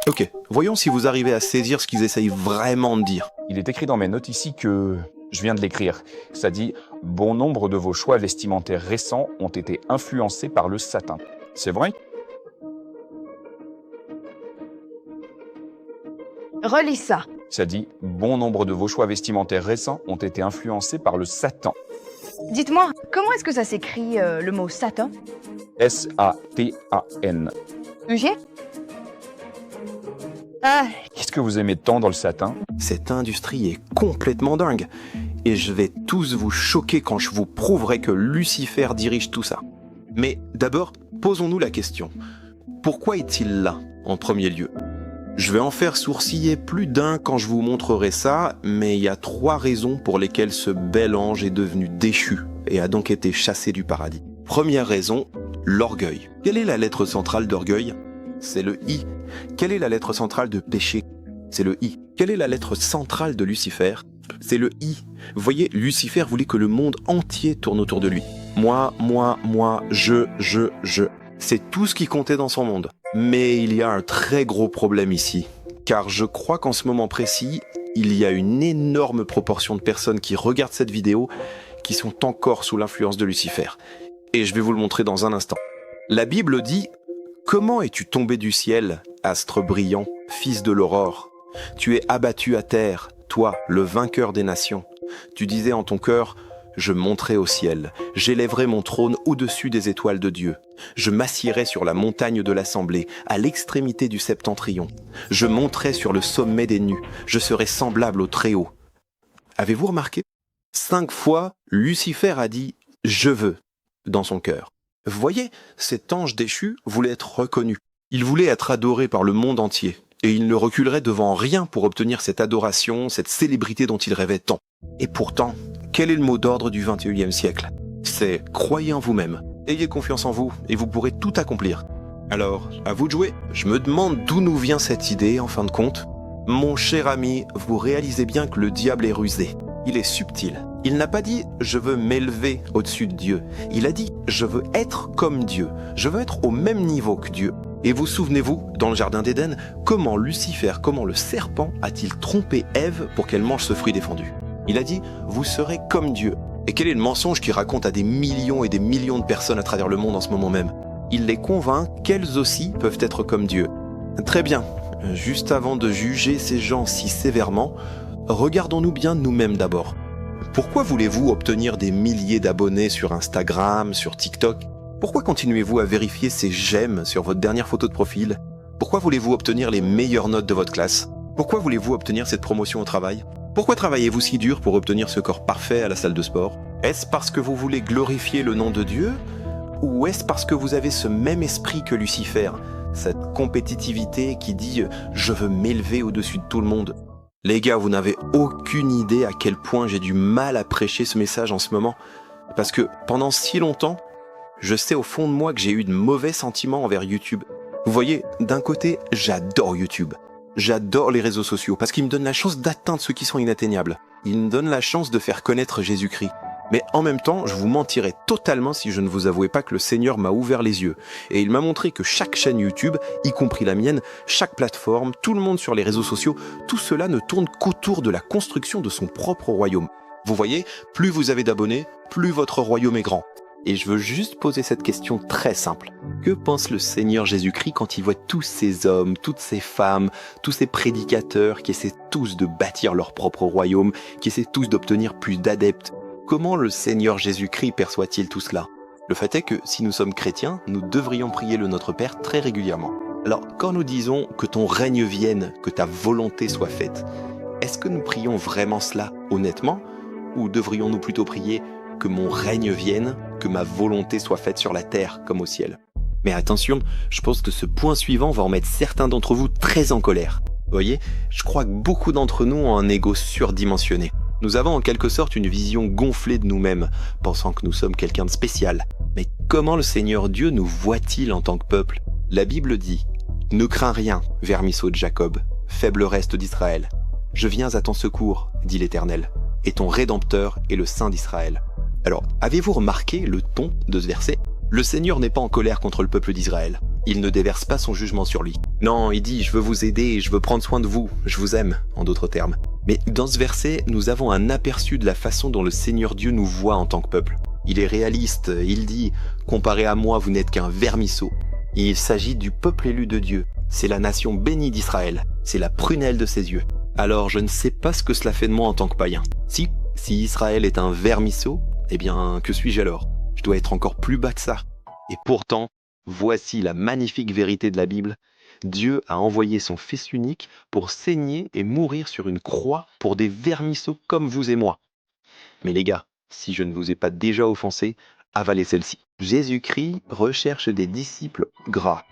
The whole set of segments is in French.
Ok, voyons si vous arrivez à saisir ce qu'ils essayent vraiment de dire. Il est écrit dans mes notes ici que... Je viens de l'écrire. Ça dit « Bon nombre de vos choix vestimentaires récents ont été influencés par le satin ». C'est vrai? Relis ça. Ça dit « Bon nombre de vos choix vestimentaires récents ont été influencés par le Satan Dites-moi, comment est-ce que ça s'écrit le mot Satan ». S-A-T-A-N. UG? Ah, Qu'est-ce que vous aimez tant dans le satin? Cette industrie est complètement dingue. Et je vais tous vous choquer quand je vous prouverai que Lucifer dirige tout ça. Mais d'abord, posons-nous la question. Pourquoi est-il là, en premier lieu? Je vais en faire sourciller plus d'un quand je vous montrerai ça, mais il y a 3 raisons pour lesquelles ce bel ange est devenu déchu et a donc été chassé du paradis. Première raison, l'orgueil. Quelle est la lettre centrale d'orgueil? C'est le I. Quelle est la lettre centrale de péché? C'est le I. Quelle est la lettre centrale de Lucifer? C'est le I. Vous voyez, Lucifer voulait que le monde entier tourne autour de lui. Moi, je. C'est tout ce qui comptait dans son monde. Mais il y a un très gros problème ici. Car je crois qu'en ce moment précis, il y a une énorme proportion de personnes qui regardent cette vidéo qui sont encore sous l'influence de Lucifer. Et je vais vous le montrer dans un instant. La Bible dit « Comment es-tu tombé du ciel, astre brillant, fils de l'aurore? Tu es abattu à terre, toi, le vainqueur des nations. Tu disais en ton cœur, je monterai au ciel, j'élèverai mon trône au-dessus des étoiles de Dieu. Je m'assiérai sur la montagne de l'assemblée, à l'extrémité du septentrion. Je monterai sur le sommet des nues, je serai semblable au Très-Haut. » Avez-vous remarqué? 5 fois, Lucifer a dit « je veux » dans son cœur. Vous voyez, cet ange déchu voulait être reconnu. Il voulait être adoré par le monde entier. Et il ne reculerait devant rien pour obtenir cette adoration, cette célébrité dont il rêvait tant. Et pourtant, quel est le mot d'ordre du XXIe siècle? C'est « croyez en vous-même, ayez confiance en vous et vous pourrez tout accomplir ». Alors, à vous de jouer. Je me demande d'où nous vient cette idée, en fin de compte. Mon cher ami, vous réalisez bien que le diable est rusé. Il est subtil. Il n'a pas dit « je veux m'élever au-dessus de Dieu ». Il a dit « je veux être comme Dieu, je veux être au même niveau que Dieu ». Et vous souvenez-vous, dans le jardin d'Éden, comment Lucifer, comment le serpent a-t-il trompé Ève pour qu'elle mange ce fruit défendu? Il a dit « vous serez comme Dieu ». Et quel est le mensonge qu'il raconte à des millions et des millions de personnes à travers le monde en ce moment même? Il les convainc qu'elles aussi peuvent être comme Dieu. Très bien, juste avant de juger ces gens si sévèrement, regardons-nous bien nous-mêmes d'abord. Pourquoi voulez-vous obtenir des milliers d'abonnés sur Instagram, sur TikTok? Pourquoi continuez-vous à vérifier ces j'aime sur votre dernière photo de profil? Pourquoi voulez-vous obtenir les meilleures notes de votre classe? Pourquoi voulez-vous obtenir cette promotion au travail? Pourquoi travaillez-vous si dur pour obtenir ce corps parfait à la salle de sport? Est-ce parce que vous voulez glorifier le nom de Dieu? Ou est-ce parce que vous avez ce même esprit que Lucifer, cette compétitivité qui dit « je veux m'élever au-dessus de tout le monde ». Les gars, vous n'avez aucune idée à quel point j'ai du mal à prêcher ce message en ce moment. Parce que pendant si longtemps, je sais au fond de moi que j'ai eu de mauvais sentiments envers YouTube. Vous voyez, d'un côté, j'adore YouTube. J'adore les réseaux sociaux parce qu'ils me donnent la chance d'atteindre ceux qui sont inatteignables. Ils me donnent la chance de faire connaître Jésus-Christ. Mais en même temps, je vous mentirais totalement si je ne vous avouais pas que le Seigneur m'a ouvert les yeux. Et il m'a montré que chaque chaîne YouTube, y compris la mienne, chaque plateforme, tout le monde sur les réseaux sociaux, tout cela ne tourne qu'autour de la construction de son propre royaume. Vous voyez, plus vous avez d'abonnés, plus votre royaume est grand. Et je veux juste poser cette question très simple. Que pense le Seigneur Jésus-Christ quand il voit tous ces hommes, toutes ces femmes, tous ces prédicateurs qui essaient tous de bâtir leur propre royaume, qui essaient tous d'obtenir plus d'adeptes? Comment le Seigneur Jésus-Christ perçoit-il tout cela? Le fait est que si nous sommes chrétiens, nous devrions prier le Notre Père très régulièrement. Alors, quand nous disons que ton règne vienne, que ta volonté soit faite, est-ce que nous prions vraiment cela honnêtement? Ou devrions-nous plutôt prier que mon règne vienne, que ma volonté soit faite sur la terre comme au ciel? Mais attention, je pense que ce point suivant va en mettre certains d'entre vous très en colère. Vous voyez, je crois que beaucoup d'entre nous ont un ego surdimensionné. Nous avons en quelque sorte une vision gonflée de nous-mêmes, pensant que nous sommes quelqu'un de spécial. Mais comment le Seigneur Dieu nous voit-il en tant que peuple? La Bible dit « Ne crains rien, vermisseau de Jacob, faible reste d'Israël. Je viens à ton secours, dit l'Éternel, et ton Rédempteur est le Saint d'Israël. » Alors, avez-vous remarqué le ton de ce verset? Le Seigneur n'est pas en colère contre le peuple d'Israël. Il ne déverse pas son jugement sur lui. Non, il dit « je veux vous aider, je veux prendre soin de vous, je vous aime », en d'autres termes. Mais dans ce verset, nous avons un aperçu de la façon dont le Seigneur Dieu nous voit en tant que peuple. Il est réaliste, il dit « comparé à moi, vous n'êtes qu'un vermisseau ». Il s'agit du peuple élu de Dieu. C'est la nation bénie d'Israël. C'est la prunelle de ses yeux. Alors je ne sais pas ce que cela fait de moi en tant que païen. Si Israël est un vermisseau, eh bien, que suis-je alors? Je dois être encore plus bas que ça. Et pourtant, voici la magnifique vérité de la Bible. Dieu a envoyé son Fils unique pour saigner et mourir sur une croix pour des vermisseaux comme vous et moi. Mais les gars, si je ne vous ai pas déjà offensé, avalez celle-ci. Jésus-Christ recherche des disciples gras.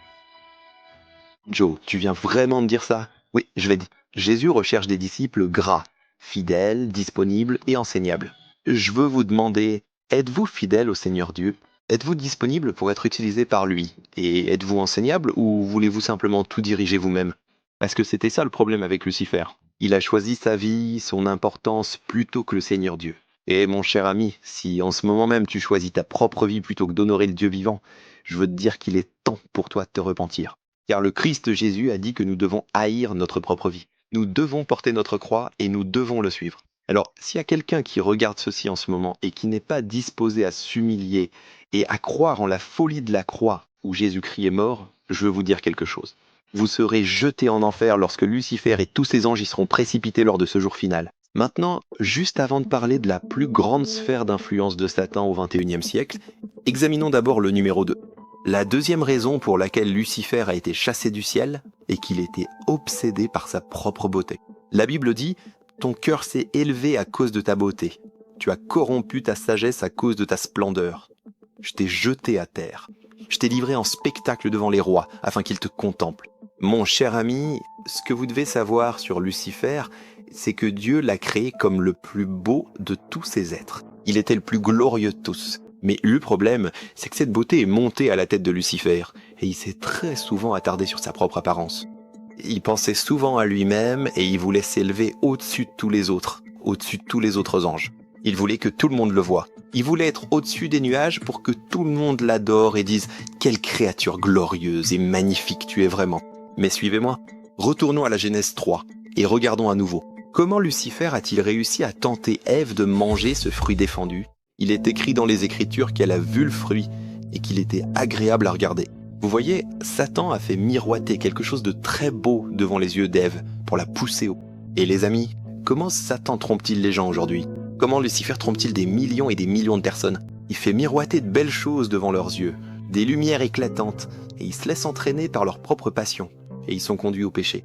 Joe, tu viens vraiment me dire ça? Oui, je l'ai dit. Jésus recherche des disciples gras, fidèles, disponibles et enseignables. Je veux vous demander, êtes-vous fidèle au Seigneur Dieu? Êtes-vous disponible pour être utilisé par lui? Et êtes-vous enseignable ou voulez-vous simplement tout diriger vous-même? Parce que c'était ça le problème avec Lucifer. Il a choisi sa vie, son importance, plutôt que le Seigneur Dieu. Et mon cher ami, si en ce moment même tu choisis ta propre vie plutôt que d'honorer le Dieu vivant, je veux te dire qu'il est temps pour toi de te repentir. Car le Christ Jésus a dit que nous devons haïr notre propre vie. Nous devons porter notre croix et nous devons le suivre. Alors, s'il y a quelqu'un qui regarde ceci en ce moment et qui n'est pas disposé à s'humilier et à croire en la folie de la croix où Jésus-Christ est mort, je veux vous dire quelque chose. Vous serez jetés en enfer lorsque Lucifer et tous ses anges y seront précipités lors de ce jour final. Maintenant, juste avant de parler de la plus grande sphère d'influence de Satan au XXIe siècle, examinons d'abord le numéro 2. La deuxième raison pour laquelle Lucifer a été chassé du ciel est qu'il était obsédé par sa propre beauté. La Bible dit « Ton cœur s'est élevé à cause de ta beauté. Tu as corrompu ta sagesse à cause de ta splendeur. Je t'ai jeté à terre. Je t'ai livré en spectacle devant les rois, afin qu'ils te contemplent. » Mon cher ami, ce que vous devez savoir sur Lucifer, c'est que Dieu l'a créé comme le plus beau de tous ses êtres. Il était le plus glorieux de tous. Mais le problème, c'est que cette beauté est montée à la tête de Lucifer, et il s'est très souvent attardé sur sa propre apparence. Il pensait souvent à lui-même, et il voulait s'élever au-dessus de tous les autres, au-dessus de tous les autres anges. Il voulait que tout le monde le voie. Il voulait être au-dessus des nuages pour que tout le monde l'adore et dise « Quelle créature glorieuse et magnifique tu es vraiment !» Mais suivez-moi, retournons à la Genèse 3, et regardons à nouveau. Comment Lucifer a-t-il réussi à tenter Ève de manger ce fruit défendu ? Il est écrit dans les Écritures qu'elle a vu le fruit et qu'il était agréable à regarder. Vous voyez, Satan a fait miroiter quelque chose de très beau devant les yeux d'Ève pour la pousser haut. Et les amis, comment Satan trompe-t-il les gens aujourd'hui? Comment Lucifer trompe-t-il des millions et des millions de personnes? Il fait miroiter de belles choses devant leurs yeux, des lumières éclatantes, et ils se laissent entraîner par leur propre passion, et ils sont conduits au péché.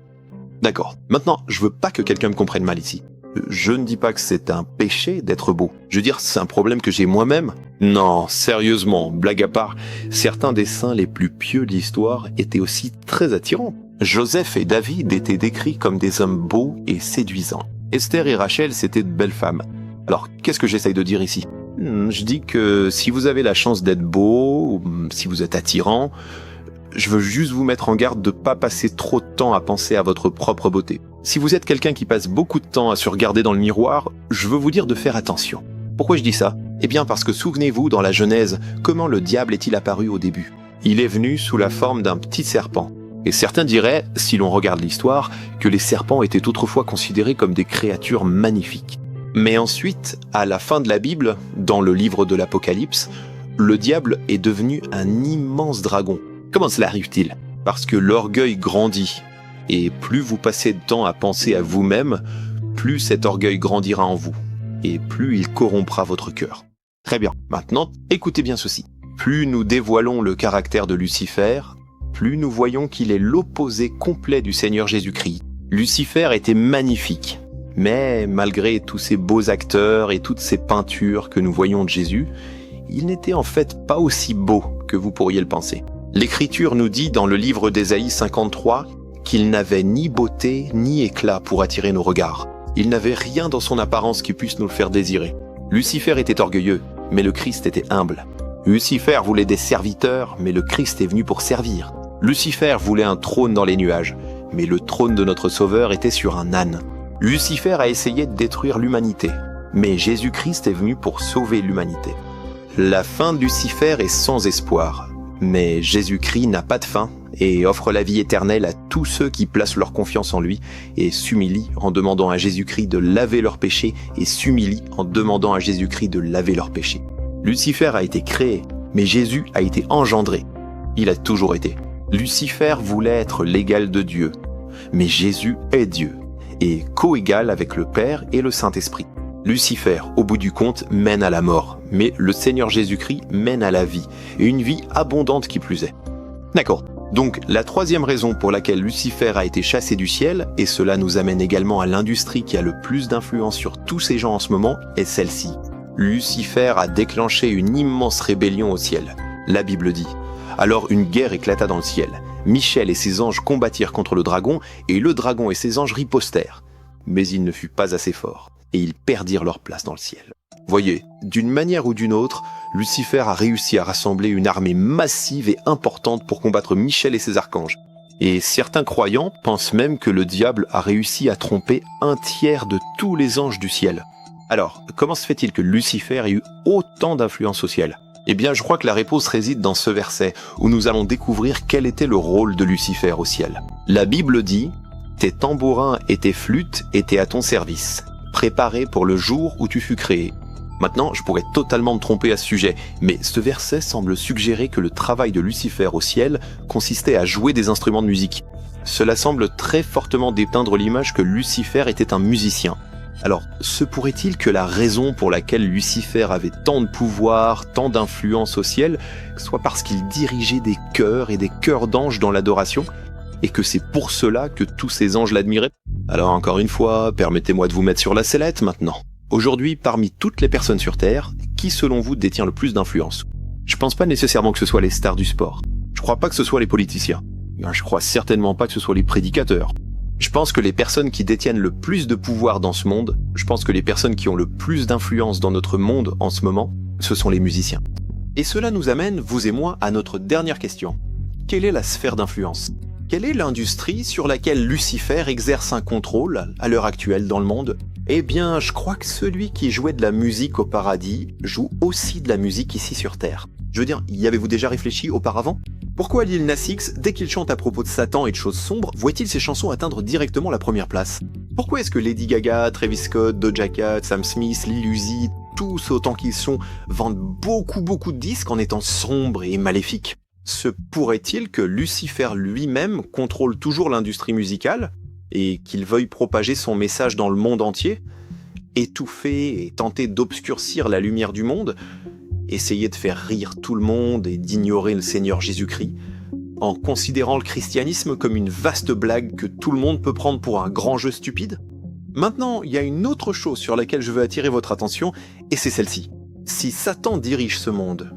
D'accord, maintenant, je veux pas que quelqu'un me comprenne mal ici. Je ne dis pas que c'est un péché d'être beau. Je veux dire, c'est un problème que j'ai moi-même. Non, sérieusement, blague à part, certains des saints les plus pieux de l'histoire étaient aussi très attirants. Joseph et David étaient décrits comme des hommes beaux et séduisants. Esther et Rachel, c'étaient de belles femmes. Alors, qu'est-ce que j'essaye de dire ici? Je dis que si vous avez la chance d'être beau, ou si vous êtes attirant, je veux juste vous mettre en garde de ne pas passer trop de temps à penser à votre propre beauté. Si vous êtes quelqu'un qui passe beaucoup de temps à se regarder dans le miroir, je veux vous dire de faire attention. Pourquoi je dis ça? Eh bien parce que souvenez-vous, dans la Genèse, comment le diable est-il apparu au début? Il est venu sous la forme d'un petit serpent. Et certains diraient, si l'on regarde l'histoire, que les serpents étaient autrefois considérés comme des créatures magnifiques. Mais ensuite, à la fin de la Bible, dans le livre de l'Apocalypse, le diable est devenu un immense dragon. Comment cela arrive-t-il? Parce que l'orgueil grandit. Et plus vous passez de temps à penser à vous-même, plus cet orgueil grandira en vous. Et plus il corrompra votre cœur. Très bien. Maintenant, écoutez bien ceci. Plus nous dévoilons le caractère de Lucifer, plus nous voyons qu'il est l'opposé complet du Seigneur Jésus-Christ. Lucifer était magnifique. Mais malgré tous ces beaux acteurs et toutes ces peintures que nous voyons de Jésus, il n'était en fait pas aussi beau que vous pourriez le penser. L'Écriture nous dit dans le livre d'Ésaïe 53 qu'il n'avait ni beauté ni éclat pour attirer nos regards. Il n'avait rien dans son apparence qui puisse nous le faire désirer. Lucifer était orgueilleux, mais le Christ était humble. Lucifer voulait des serviteurs, mais le Christ est venu pour servir. Lucifer voulait un trône dans les nuages, mais le trône de notre Sauveur était sur un âne. Lucifer a essayé de détruire l'humanité, mais Jésus-Christ est venu pour sauver l'humanité. La fin de Lucifer est sans espoir. Mais Jésus-Christ n'a pas de fin et offre la vie éternelle à tous ceux qui placent leur confiance en lui et s'humilient en demandant à Jésus-Christ de laver leurs péchés et s'humilient en demandant à Jésus-Christ de laver leurs péchés. Lucifer a été créé, mais Jésus a été engendré. Il a toujours été. Lucifer voulait être l'égal de Dieu, mais Jésus est Dieu et co-égal avec le Père et le Saint-Esprit. Lucifer, au bout du compte, mène à la mort, mais le Seigneur Jésus-Christ mène à la vie, et une vie abondante qui plus est. D'accord. Donc, la troisième raison pour laquelle Lucifer a été chassé du ciel, et cela nous amène également à l'industrie qui a le plus d'influence sur tous ces gens en ce moment, est celle-ci. Lucifer a déclenché une immense rébellion au ciel. La Bible dit. Alors une guerre éclata dans le ciel. Michel et ses anges combattirent contre le dragon, et le dragon et ses anges ripostèrent. Mais il ne fut pas assez fort, et ils perdirent leur place dans le ciel. Voyez, d'une manière ou d'une autre, Lucifer a réussi à rassembler une armée massive et importante pour combattre Michel et ses archanges. Et certains croyants pensent même que le diable a réussi à tromper un tiers de tous les anges du ciel. Alors, comment se fait-il que Lucifer ait eu autant d'influence au ciel ? Eh bien, je crois que la réponse réside dans ce verset, où nous allons découvrir quel était le rôle de Lucifer au ciel. La Bible dit « Tes tambourins et tes flûtes étaient à ton service, préparés pour le jour où tu fus créé. » Maintenant, je pourrais totalement me tromper à ce sujet, mais ce verset semble suggérer que le travail de Lucifer au ciel consistait à jouer des instruments de musique. Cela semble très fortement dépeindre l'image que Lucifer était un musicien. Alors, se pourrait-il que la raison pour laquelle Lucifer avait tant de pouvoir, tant d'influence au ciel, soit parce qu'il dirigeait des chœurs et des chœurs d'anges dans l'adoration, et que c'est pour cela que tous ces anges l'admiraient ? Alors encore une fois, permettez-moi de vous mettre sur la sellette maintenant. Aujourd'hui, parmi toutes les personnes sur Terre, qui selon vous détient le plus d'influence ? Je pense pas nécessairement que ce soit les stars du sport. Je crois pas que ce soit les politiciens. Je crois certainement pas que ce soit les prédicateurs. Je pense que les personnes qui détiennent le plus de pouvoir dans ce monde, je pense que les personnes qui ont le plus d'influence dans notre monde en ce moment, ce sont les musiciens. Et cela nous amène, vous et moi, à notre dernière question. Quelle est la sphère d'influence ? Quelle est l'industrie sur laquelle Lucifer exerce un contrôle à l'heure actuelle dans le monde ? Eh bien, je crois que celui qui jouait de la musique au paradis joue aussi de la musique ici sur Terre. Je veux dire, y avez-vous déjà réfléchi auparavant ? Pourquoi Lil Nas X, dès qu'il chante à propos de Satan et de choses sombres, voit-il ses chansons atteindre directement la première place ? Pourquoi est-ce que Lady Gaga, Travis Scott, Doja Cat, Sam Smith, Lil Uzi, tous autant qu'ils sont, vendent beaucoup de disques en étant sombres et maléfiques ? Se pourrait-il que Lucifer lui-même contrôle toujours l'industrie musicale et qu'il veuille propager son message dans le monde entier, étouffer et tenter d'obscurcir la lumière du monde, essayer de faire rire tout le monde et d'ignorer le Seigneur Jésus-Christ, en considérant le christianisme comme une vaste blague que tout le monde peut prendre pour un grand jeu stupide ? Maintenant, il y a une autre chose sur laquelle je veux attirer votre attention, et c'est celle-ci. Si Satan dirige ce monde,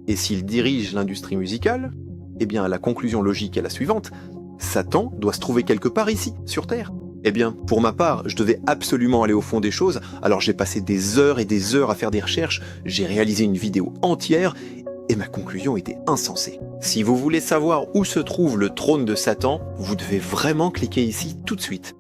et s'il dirige l'industrie musicale, eh bien la conclusion logique est la suivante. Satan doit se trouver quelque part ici, sur Terre. Eh bien, pour ma part, je devais absolument aller au fond des choses, alors j'ai passé des heures et des heures à faire des recherches, j'ai réalisé une vidéo entière, et ma conclusion était insensée. Si vous voulez savoir où se trouve le trône de Satan, vous devez vraiment cliquer ici tout de suite.